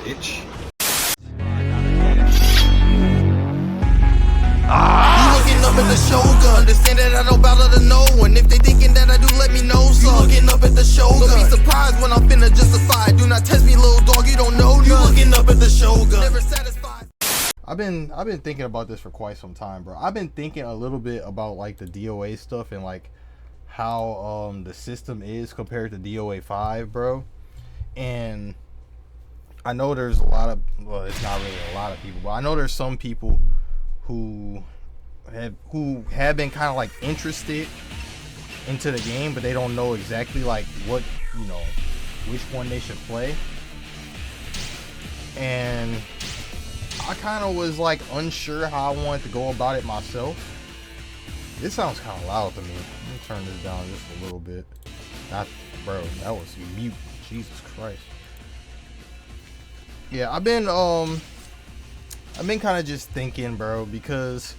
bitch. Looking up at the Shogun, understand that I don't bow to no one. If they thinking that I do, let me know. So looking up at the Shogun, don't be surprised when I'm finna justify. Do not test me, little dog, you don't know. You looking up at the Shogun, never satisfied. I've been thinking about this for quite some time, bro. I've been thinking a little bit about like the DOA stuff and like how the system is compared to DOA 5, bro. And I know there's a lot of, well, it's not really a lot of people, but I know there's some people who have been kind of like interested into the game, but they don't know exactly like what, you know, which one they should play. And I kind of was like unsure how I wanted to go about it myself. This sounds kind of loud to me. Let me turn this down just a little bit. Bro, that was mute. Jesus Christ. Yeah, I've been kind of just thinking, bro, because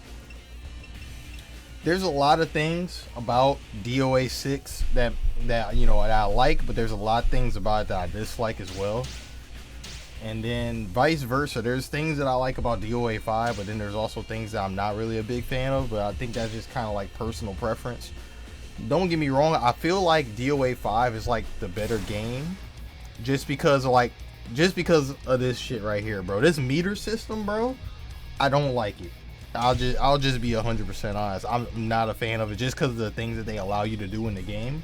there's a lot of things about DOA 6 that you know that I like, but there's a lot of things about it that I dislike as well. And then vice versa, there's things that I like about DOA 5, but then there's also things that I'm not really a big fan of, but I think that's just kind of like personal preference. Don't get me wrong, I feel like DOA 5 is like the better game just because of this shit right here, bro. This meter system, bro, I don't like it. I'll just be 100% honest. I'm not a fan of it just because of the things that they allow you to do in the game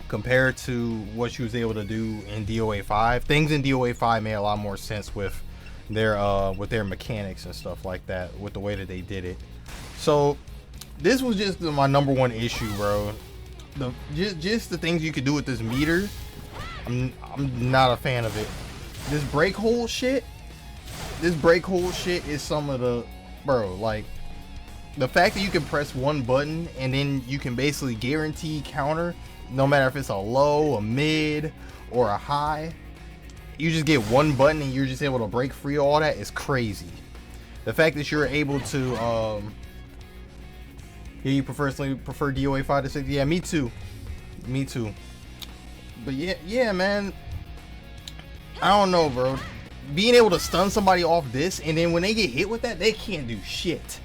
compared to what you was able to do in DOA 5. Things in DOA 5 made a lot more sense with their mechanics and stuff like that, with the way that they did it. So this was just my number one issue, bro. Just the things you could do with this meter. I'm not a fan of it. This break hole shit is some of the, bro, like the fact that you can press one button and then you can basically guarantee counter no matter if it's a low, a mid, or a high. You just get one button and you're just able to break free all that is crazy. The fact that you're able to yeah, you prefer DOA 5 to 6. Yeah, me too. But yeah, man, I don't know, bro. Being able to stun somebody off this, and then when they get hit with that, they can't do shit.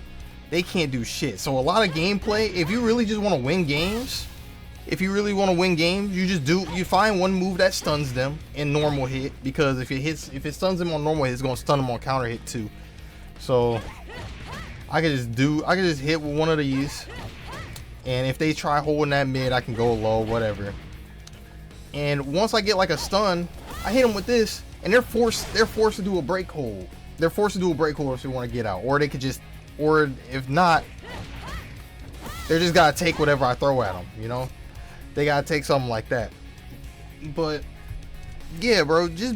So a lot of gameplay, if you really just want to win games, you find one move that stuns them in normal hit, because if it stuns them on normal hit, it's gonna stun them on counter hit too. So I could just hit with one of these, and if they try holding that mid, I can go low, whatever. And once I get like a stun, I hit them with this, and they're forced to do a break hold. They're forced to do a break hold if they want to get out, or they could just, or if not, they just gotta take whatever I throw at them. You know, they gotta take something like that. But yeah, bro, just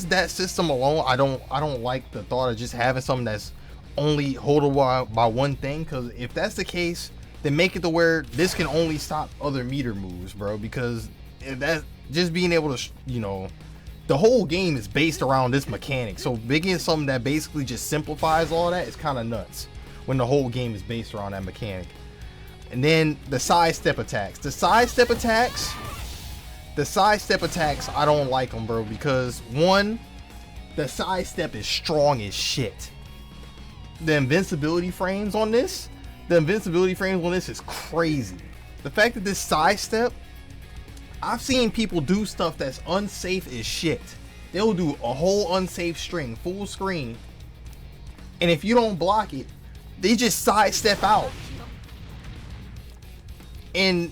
that system alone, I don't like the thought of just having something that's only holdable by one thing. Because if that's the case, then make it to where this can only stop other meter moves, bro. Because that just being able to, you know, the whole game is based around this mechanic. So making something that basically just simplifies all that is kind of nuts when the whole game is based around that mechanic. And then the sidestep attacks. The sidestep attacks, I don't like them, bro, because one, the sidestep is strong as shit. The invincibility frames on this is crazy. The fact that this sidestep, I've seen people do stuff that's unsafe as shit. They'll do a whole unsafe string, full screen, and if you don't block it, they just sidestep out. And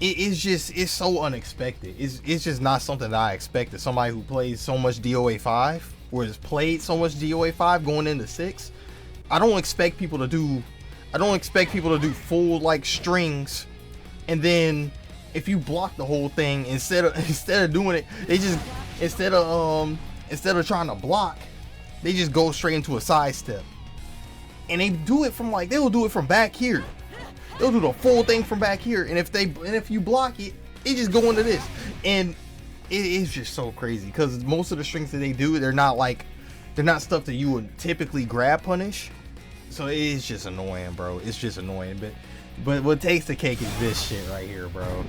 it's so unexpected. It's just not something that I expected. Somebody who plays so much DOA 5, or has played so much DOA 5 going into 6, I don't expect people to do full like strings, and then if you block the whole thing, instead of doing it, they just instead of trying to block, they just go straight into a sidestep. And they do it from like, they'll do it from back here. They'll do the full thing from back here, and if you block it, they just go into this. And it's just so crazy, because most of the strings that they do, they're not stuff that you would typically grab punish. So it's just annoying, bro. It's just annoying. But what takes the cake is this shit right here, bro.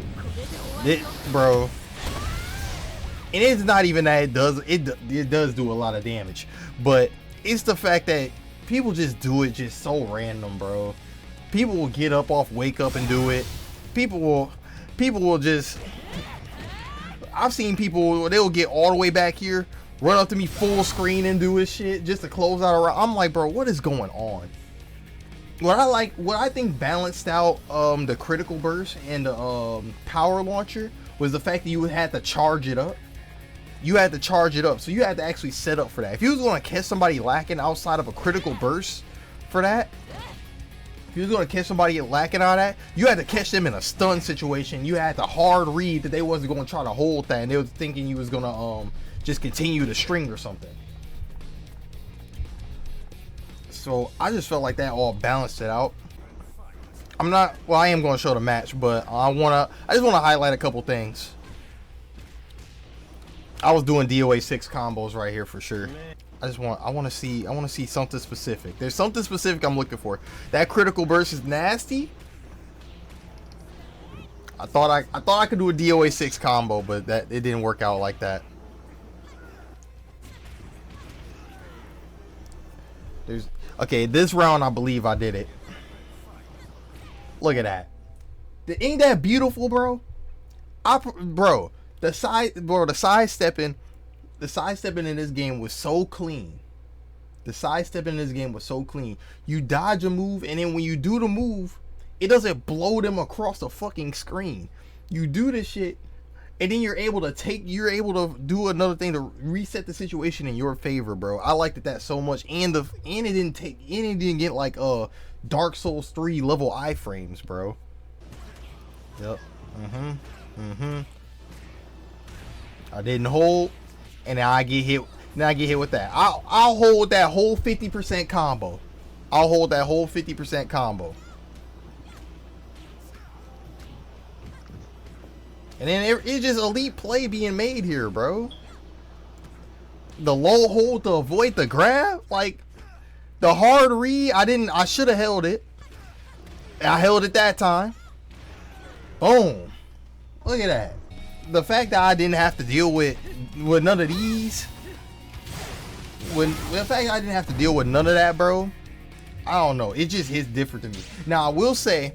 And it's not even that it does do a lot of damage, but it's the fact that people just do it just so random, bro. People will get up off wake up and do it. People will just, I've seen people, they'll get all the way back here, run up to me full screen and do his shit just to close out a round. I'm like, bro, what is going on? What I think balanced out the critical burst and the power launcher was the fact that you had to charge it up. You had to charge it up, so you had to actually set up for that. If you was going to catch somebody lacking outside of a critical burst for that, if you was going to catch somebody lacking out of that, you had to catch them in a stun situation. You had to hard read that they wasn't going to try to hold that, and they was thinking you was going to just continue to string or something. So I just felt like that all balanced it out. I am going to show the match, but I just want to highlight a couple things. I was doing DOA 6 combos right here for sure. I want to see something specific. There's something specific I'm looking for. That critical burst is nasty. I thought I could do a DOA 6 combo, but it didn't work out like that. Okay, this round I believe I did it. Look at that. Ain't that beautiful, bro? The sidestepping in this game was so clean. The sidestepping in this game was so clean. You dodge a move, and then when you do the move, it doesn't blow them across the fucking screen. You do this shit, and then you're able to do another thing to reset the situation in your favor, bro. I liked that so much, and it didn't get like Dark Souls 3 level iframes, bro. Yep. I didn't hold, and now I get hit. Now I get hit with that. I'll hold that whole 50% combo. I'll hold that whole 50% combo. And then it's just elite play being made here, bro. The low hold to avoid the grab, like the hard read. I should have held it. I held it that time. Boom. Look at that. The fact that I didn't have to deal with none of these, the fact that I didn't have to deal with none of that, bro, I don't know. It just hits different to me. Now I will say,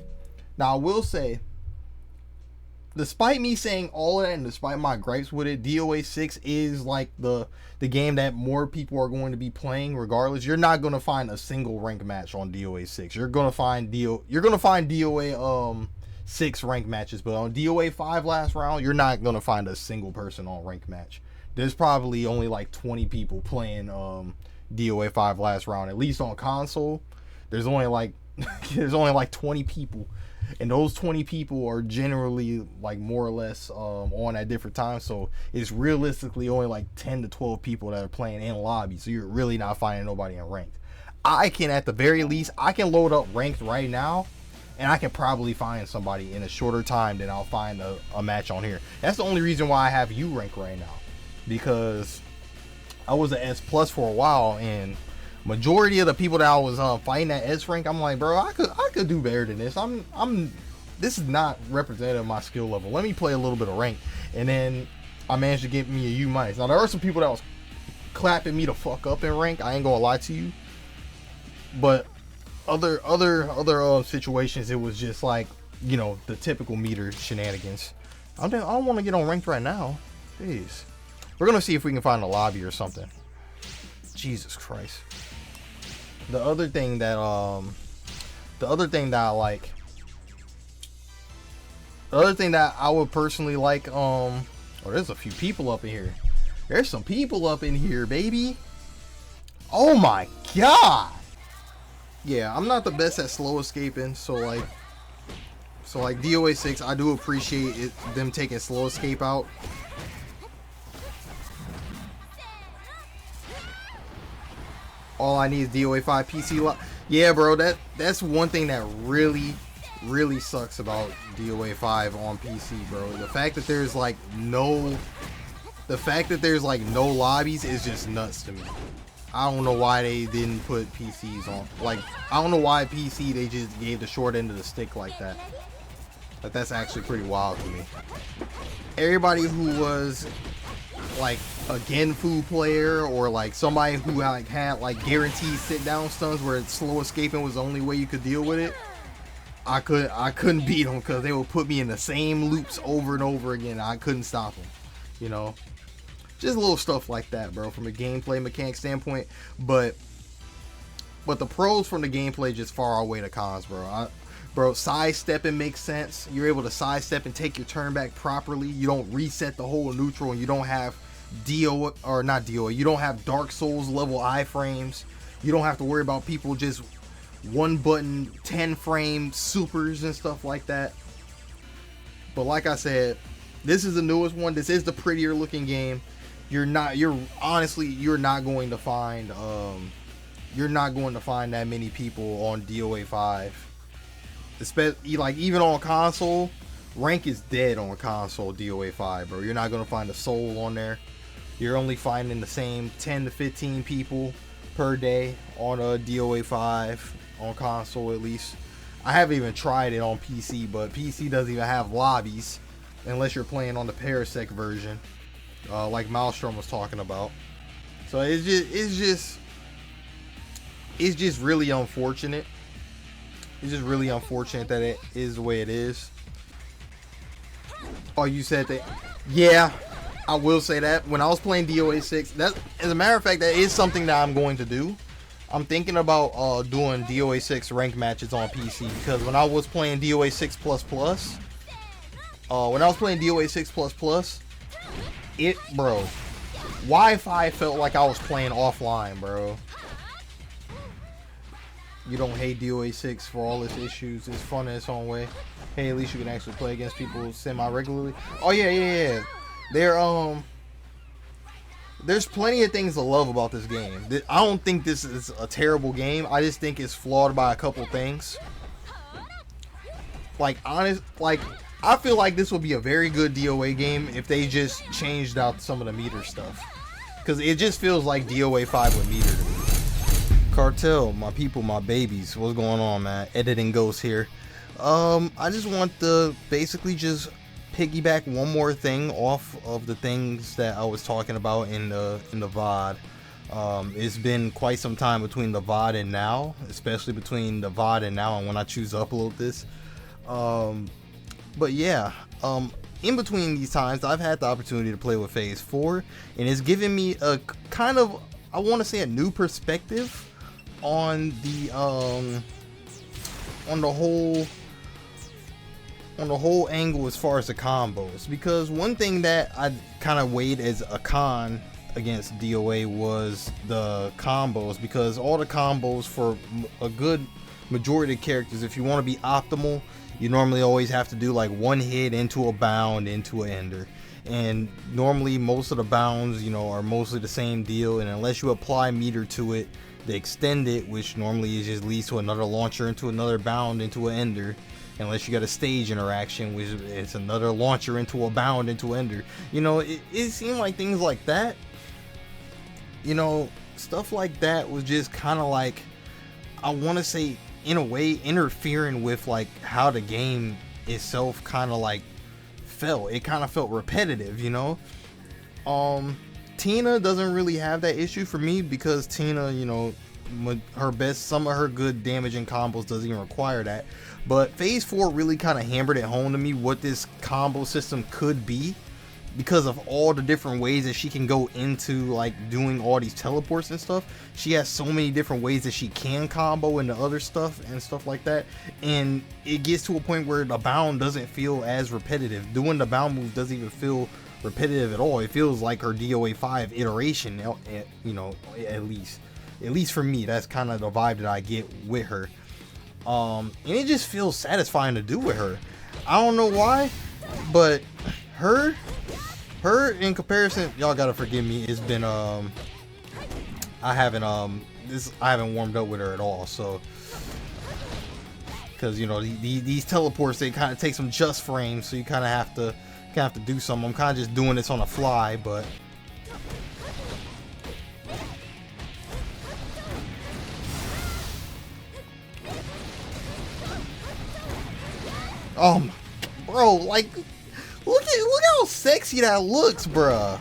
despite me saying all of that and despite my gripes with it, DOA 6 is like the game that more people are going to be playing regardless. You're not going to find a single rank match on DOA 6. You're going to find DOA 6 rank matches, but on DOA 5 last round, you're not gonna find a single person on rank match. There's probably only like 20 people playing DOA 5 last round, at least on console. There's only like 20 people, and those 20 people are generally like more or less on at different times. So it's realistically only like 10 to 12 people that are playing in lobby. So you're really not finding nobody in ranked. I can, at the very least, I can load up ranked right now, and I can probably find somebody in a shorter time than I'll find a match on here. That's the only reason why I have U rank right now, because I was an S plus for a while, and majority of the people that I was fighting at S rank, I'm like, bro, I could do better than this. This is not representative of my skill level. Let me play a little bit of rank, and then I managed to get me a U minus. Now there are some people that was clapping me to fuck up in rank. I ain't gonna lie to you, but other situations, it was just like, you know, the typical meter shenanigans. I don't want to get on ranked right now. Jeez. We're gonna see if we can find a lobby or something. Jesus Christ. The other thing that I would personally like, oh, there's a few people up in here. There's some people up in here, baby. Oh my god. Yeah, I'm not the best at slow escaping, so like DOA 6, I do appreciate them taking slow escape out. All I need is DOA 5 PC lock. Yeah, bro, that's one thing that really sucks about DOA 5 on PC, bro. The fact that there's like no lobbies is just nuts to me. I don't know why they didn't put PCs on. Like, I don't know why PC they just gave the short end of the stick like that. But that's actually pretty wild to me. Everybody who was like a Genfu player or like somebody who like had like guaranteed sit down stuns where slow escaping was the only way you could deal with it, I couldn't beat them because they would put me in the same loops over and over again. I couldn't stop them, you know. Just little stuff like that, bro, from a gameplay mechanic standpoint. But the pros from the gameplay just far outweigh the cons, bro. Bro, sidestepping makes sense. You're able to sidestep and take your turn back properly. You don't reset the whole neutral, and you don't have DOA, or not DOA, you don't have Dark Souls level iframes. You don't have to worry about people just one button 10 frame supers and stuff like that. But like I said, this is the newest one. This is the prettier looking game. You're not going to find that many people on DOA 5. Especially like even on console, rank is dead on console DOA 5, bro. You're not gonna find a soul on there. You're only finding the same 10 to 15 people per day on a DOA 5 on console, at least. I haven't even tried it on PC, but PC doesn't even have lobbies unless you're playing on the Parasec version, like Maelstrom was talking about. So it's just really unfortunate. It's just really unfortunate that it is the way it is. Oh, you said that? Yeah, I will say that. When I was playing DOA 6, that, as a matter of fact, that is something that I'm going to do. I'm thinking about doing DOA 6 rank matches on PC, because when I was playing DOA 6++, bro, Wi-Fi felt like I was playing offline, bro. You don't hate DOA 6 for all its issues. It's fun in its own way. Hey, at least you can actually play against people semi-regularly. Oh yeah. There's plenty of things to love about this game. I don't think this is a terrible game. I just think it's flawed by a couple things. I feel like this would be a very good DOA game if they just changed out some of the meter stuff. Because it just feels like DOA 5 with meter to me. Cartel, my people, my babies, what's going on, man? Editing Ghost here. I just want to basically just piggyback one more thing off of the things that I was talking about in the VOD. It's been quite some time between the VOD and now, especially between the VOD and now and when I choose to upload this. But yeah, in between these times, I've had the opportunity to play with Phase 4, and it's given me a kind of, I want to say, a new perspective on the whole angle as far as the combos. Because one thing that I kind of weighed as a con against DOA was the combos, because all the combos for a good majority of characters, if you want to be optimal, you normally always have to do like one hit into a bound into an ender, and normally most of the bounds, you know, are mostly the same deal, and unless you apply meter to it, they extend it, which normally is just leads to another launcher into another bound into an ender, unless you got a stage interaction, which is another launcher into a bound into an ender. You know, it seemed like things like that, you know, stuff like that was just kind of like, I want to say, in a way, interfering with like how the game itself kind of like felt. It kind of felt repetitive, you know. Tina doesn't really have that issue for me, because Tina, you know, some of her good damage and combos doesn't even require that. But Phase 4 really kind of hammered it home to me what this combo system could be, because of all the different ways that she can go into like doing all these teleports and stuff. She has so many different ways that she can combo into other stuff and stuff like that, and it gets to a point where the bound doesn't feel as repetitive. Doing the bound move doesn't even feel repetitive at all. It feels like her DOA 5 iteration, you know, at least for me. That's kind of the vibe that I get with her, and it just feels satisfying to do with her. I don't know why, but her in comparison, y'all gotta forgive me, it's been I haven't warmed up with her at all, so, because you know these teleports, they kind of take some just frames, so you kind of have to do something. I'm kind of just doing this on the fly, but bro, like, look how sexy that looks, bruh.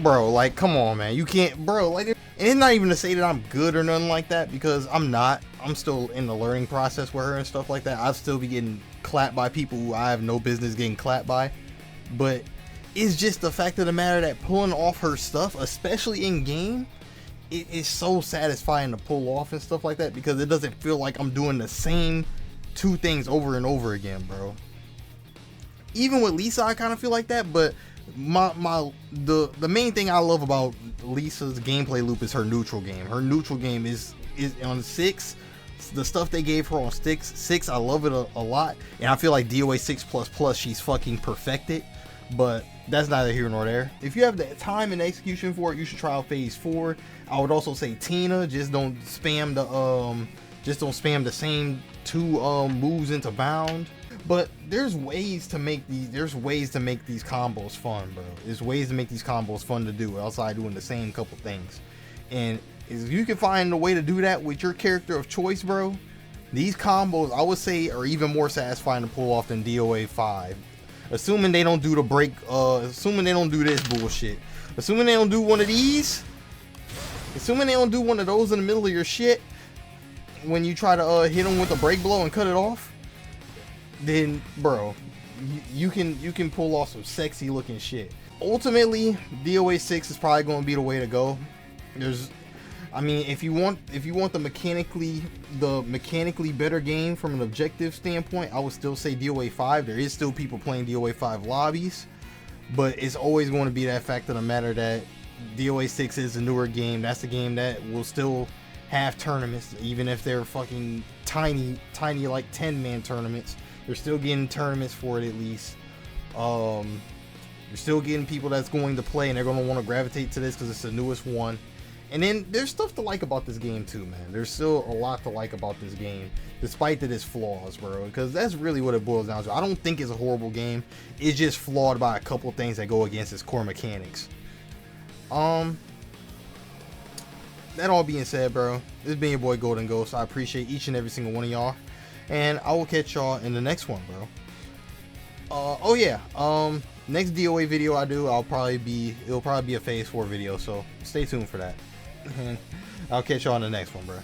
bro, like, come on, man. You can't, bro, like, and it's not even to say that I'm good or nothing like that, because I'm not. I'm still in the learning process with her and stuff like that. I'll still be getting clapped by people who I have no business getting clapped by. But it's just the fact of the matter that pulling off her stuff, especially in game, it is so satisfying to pull off and stuff like that, because it doesn't feel like I'm doing the same two things over and over again, bro. Even with Lisa, I kind of feel like that, but the main thing I love about Lisa's gameplay loop is her neutral game. Her neutral game is on 6. The stuff they gave her on 6, I love it a lot, and I feel like DOA 6++, she's fucking perfected. But that's neither here nor there. If you have the time and execution for it, you should try out phase 4. I would also say Tina, just don't spam the same 2 moves into bound. But there's ways to make these combos fun, bro. There's ways to make these combos fun to do outside doing the same couple things. And if you can find a way to do that with your character of choice, bro, these combos I would say are even more satisfying to pull off than DOA 5. Assuming they don't do the break, assuming they don't do this bullshit. Assuming they don't do one of these. Assuming they don't do one of those in the middle of your shit when you try to hit them with a break blow and cut it off. Then, bro, you can pull off some sexy looking shit. Ultimately, DOA 6 is probably going to be the way to go. I mean, if you want the mechanically better game from an objective standpoint, I would still say DOA 5. There is still people playing DOA 5 lobbies, but it's always going to be that fact of the matter that DOA 6 is a newer game. That's a game that will still have tournaments, even if they're fucking tiny like 10-man tournaments. They're still getting tournaments for it at least. You're still getting people that's going to play, and they're going to want to gravitate to this because it's the newest one. And then there's stuff to like about this game too, man. There's still a lot to like about this game, despite that its flaws, bro. Because that's really what it boils down to. I don't think it's a horrible game. It's just flawed by a couple things that go against its core mechanics. That all being said, bro, this has been your boy Golden Ghost. I appreciate each and every single one of y'all, and I will catch y'all in the next one, bro. Oh yeah, next DOA video I do, it'll probably be a phase 4 video, so stay tuned for that. I'll catch y'all in the next one, bro.